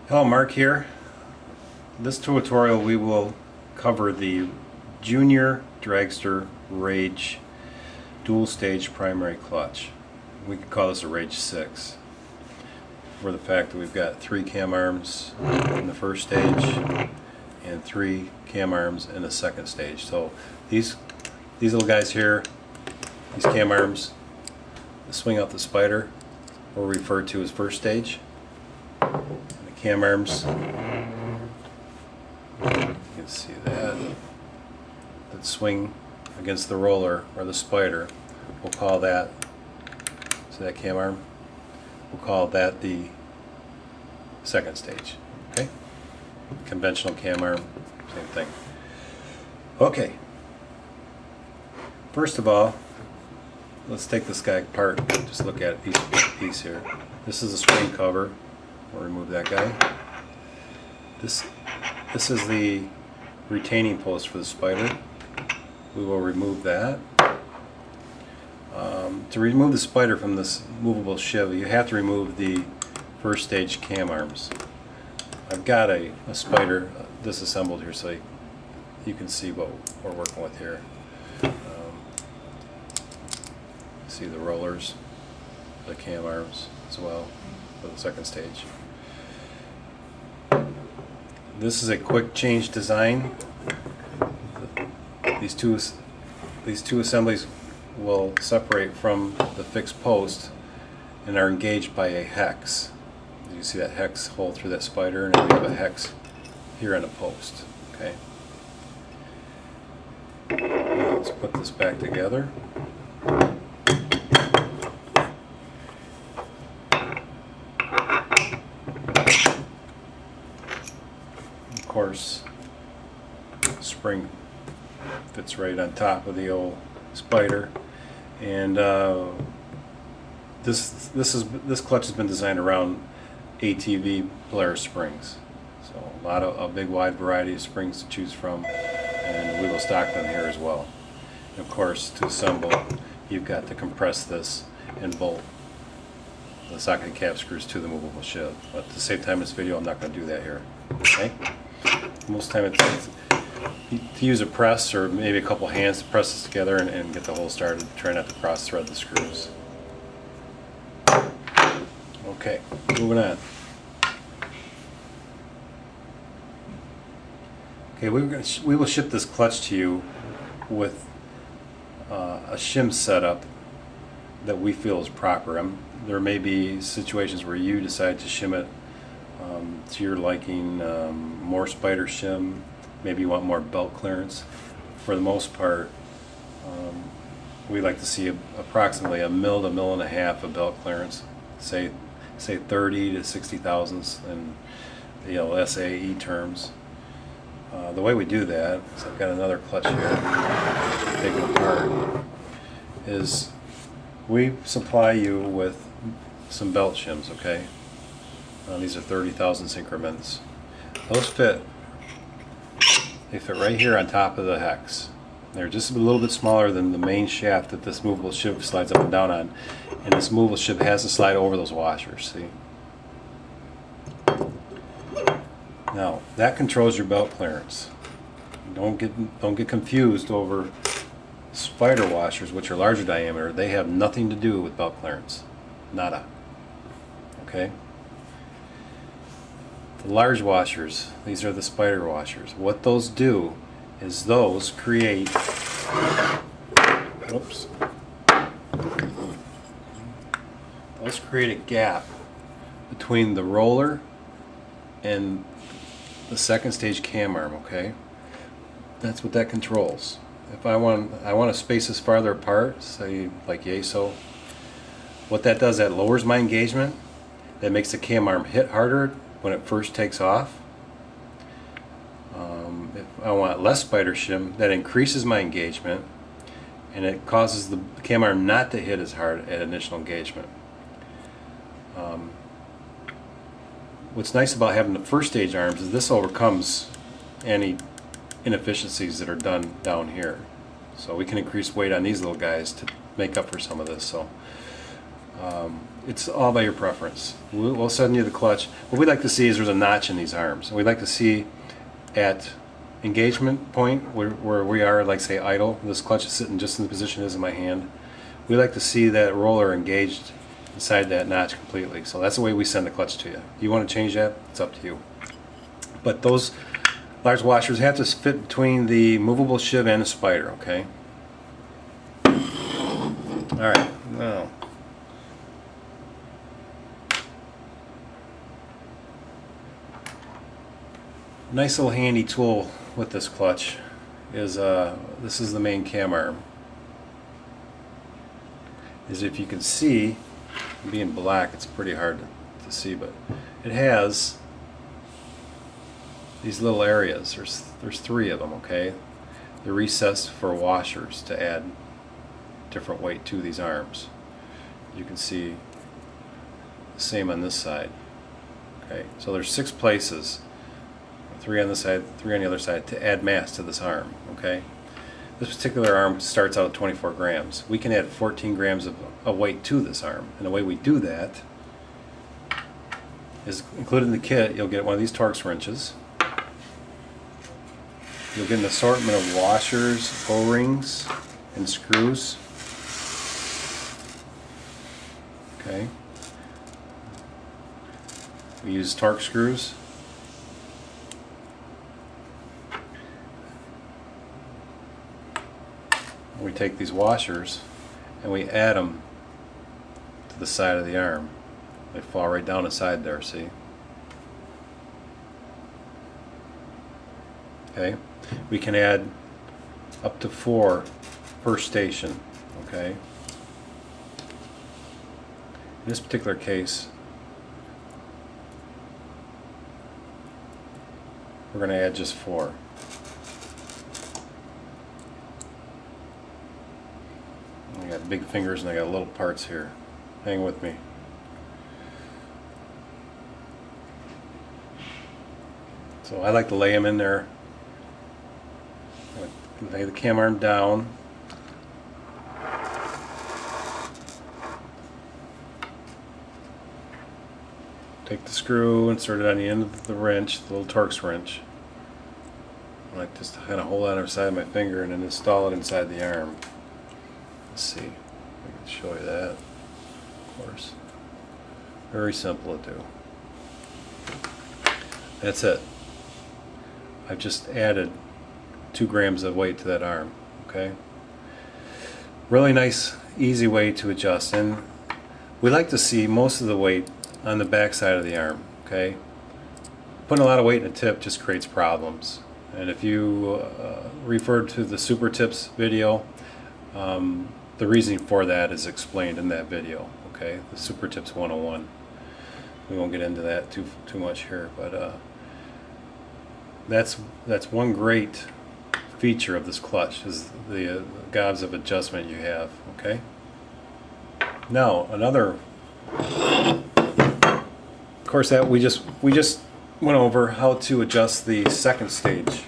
Hello, Mark here. In this tutorial we will cover the Junior Dragster Rage dual stage primary clutch. We could call this a Rage 6 for the fact that we've got 3 cam arms in the first stage and 3 cam arms in the second stage. So these little guys here, these cam arms, the swing out the spider, were referred to as first stage. Cam arms, you can see that swing against the roller or the spider, we'll call that, see that cam arm, we'll call that the second stage. Okay, conventional cam arm, same thing. Okay, first of all, let's take this guy apart, just look at each piece here. This is a spring cover. We'll remove that guy. This is the retaining post for the spider. We will remove that. To remove the spider from this movable shiv, you have to remove the first stage cam arms. I've got a spider disassembled here so you can see what we're working with here. See the rollers, the cam arms as well for the second stage. This is a quick change design. These two assemblies will separate from the fixed post and are engaged by a hex. You see that hex hole through that spider, and then we have a hex here in a post. Okay. Now let's put this back together. Of course, spring fits right on top of the old spider, and this clutch has been designed around ATV Polaris springs. So a big wide variety of springs to choose from, and we will stock them here as well. And of course, to assemble, you've got to compress this and bolt the socket cap screws to the movable shiv. But to save time in this video, I'm not going to do that here. Okay. Most time it's to use a press or maybe a couple hands to press this together and get the hole started. Try not to cross thread the screws. Okay, moving on. Okay, we will ship this clutch to you with a shim setup that we feel is proper. There may be situations where you decide to shim it to your liking, more spider shim, maybe you want more belt clearance. For the most part, we like to see approximately a mil to mil and a half of belt clearance, say 30 to 60 thousandths in the SAE terms. The way we do that is, I've got another clutch here, take it apart, is we supply you with some belt shims, okay? These are 30 thousandths increments. Those fit right here on top of the hex. They're just a little bit smaller than the main shaft that this movable shiv slides up and down on, and this movable shiv has to slide over those washers. See? Now that controls your belt clearance. Don't get confused over spider washers, which are larger diameter. They have nothing to do with belt clearance. Nada. Okay? The large washers, these are the spider washers. What those do is those create, oops, those create a gap between the roller and the second stage cam arm. Okay, that's what that controls. If I want to space this farther apart, say like YESO, what that does, that lowers my engagement. That makes the cam arm hit harder when it first takes off. If I want less spider shim, that increases my engagement, and it causes the cam arm not to hit as hard at initial engagement. What's nice about having the first stage arms is this overcomes any inefficiencies that are done down here. So we can increase weight on these little guys to make up for some of this. So It's all by your preference. We'll send you the clutch. What we'd like to see is there's a notch in these arms. We'd like to see at engagement point where we are, like say idle, this clutch is sitting just in the position it is in my hand. We like to see that roller engaged inside that notch completely. So that's the way we send the clutch to you. If you want to change that, it's up to you. But those large washers have to fit between the movable sheave and the spider, okay? Alright, now nice little handy tool with this clutch is this is the main cam arm. Is if you can see, being black it's pretty hard to see, but it has these little areas. There's 3 of them, okay? They're recessed for washers to add different weight to these arms. You can see the same on this side. Okay, so there's 6 places, 3 on this side, 3 on the other side, to add mass to this arm. Okay, this particular arm starts out at 24 grams. We can add 14 grams of weight to this arm, and the way we do that is included in the kit. You'll get one of these Torx wrenches. You'll get an assortment of washers, O-rings, and screws. Okay. We use Torx screws. We take these washers and we add them to the side of the arm. They fall right down the side there, see? Okay. We can add up to 4 per station. Okay. In this particular case, we're going to add just 4. I got big fingers and I got little parts here. Hang with me. So I like to lay them in there. Lay the cam arm down. Take the screw, insert it on the end of the wrench, the little Torx wrench. I like just to kind of hold on the side of my finger and then install it inside the arm. Let's see, I can show you that, of course. Very simple to do. That's it. I've just added 2 grams of weight to that arm, okay? Really nice, easy way to adjust. And we like to see most of the weight on the back side of the arm, okay? Putting a lot of weight in a tip just creates problems. And if you refer to the Super Tips video, the reasoning for that is explained in that video, okay? The Super Tips 101. We won't get into that too much here, but that's one great feature of this clutch, is the gobs of adjustment you have, okay? Now another, of course, that we just went over how to adjust the second stage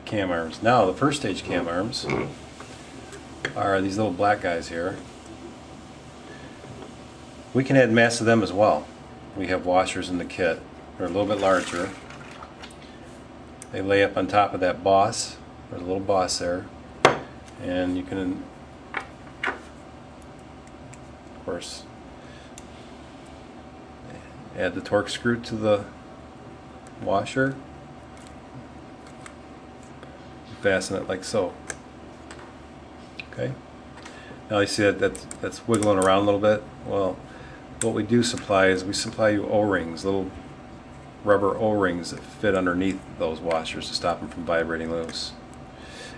cam arms. Now the first stage cam arms are these little black guys here. We can add mass to them as well. We have washers in the kit. They're a little bit larger. They lay up on top of that boss. There's a little boss there, and you can, of course, add the Torx screw to the washer. Fasten it like so. Okay. Now you see that's wiggling around a little bit. Well, what we do supply is we supply you O-rings, little rubber O-rings that fit underneath those washers to stop them from vibrating loose.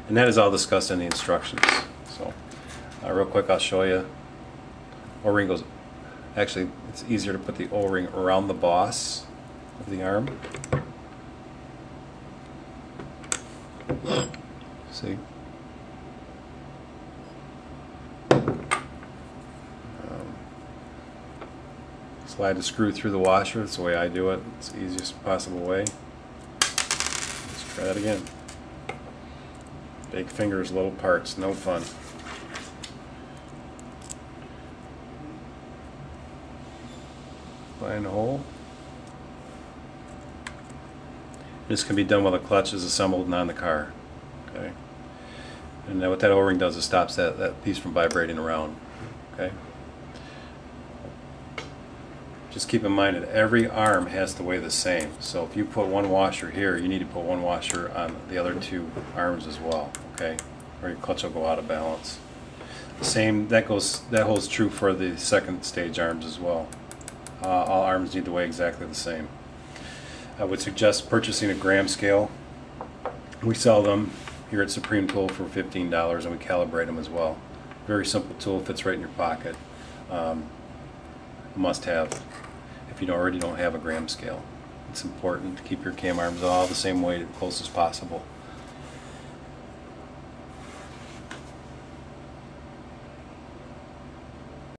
And that is all discussed in the instructions. So real quick I'll show you. O-ring goes, actually it's easier to put the O-ring around the boss of the arm. See? Slide the screw through the washer. That's the way I do it. It's the easiest possible way. Let's try that again. Big fingers, little parts, no fun. find a hole. This can be done while the clutch is assembled and on the car. Okay. And then what that O-ring does is stops that piece from vibrating around. Okay. Just keep in mind that every arm has to weigh the same. So if you put one washer here, you need to put one washer on the other two arms as well. Okay, or your clutch will go out of balance. That holds true for the second stage arms as well. All arms need to weigh exactly the same. I would suggest purchasing a gram scale. We sell them here at Supreme Tool for $15, and we calibrate them as well. Very simple tool, fits right in your pocket. Must have if you already don't have a gram scale. It's important to keep your cam arms all the same weight as close as possible.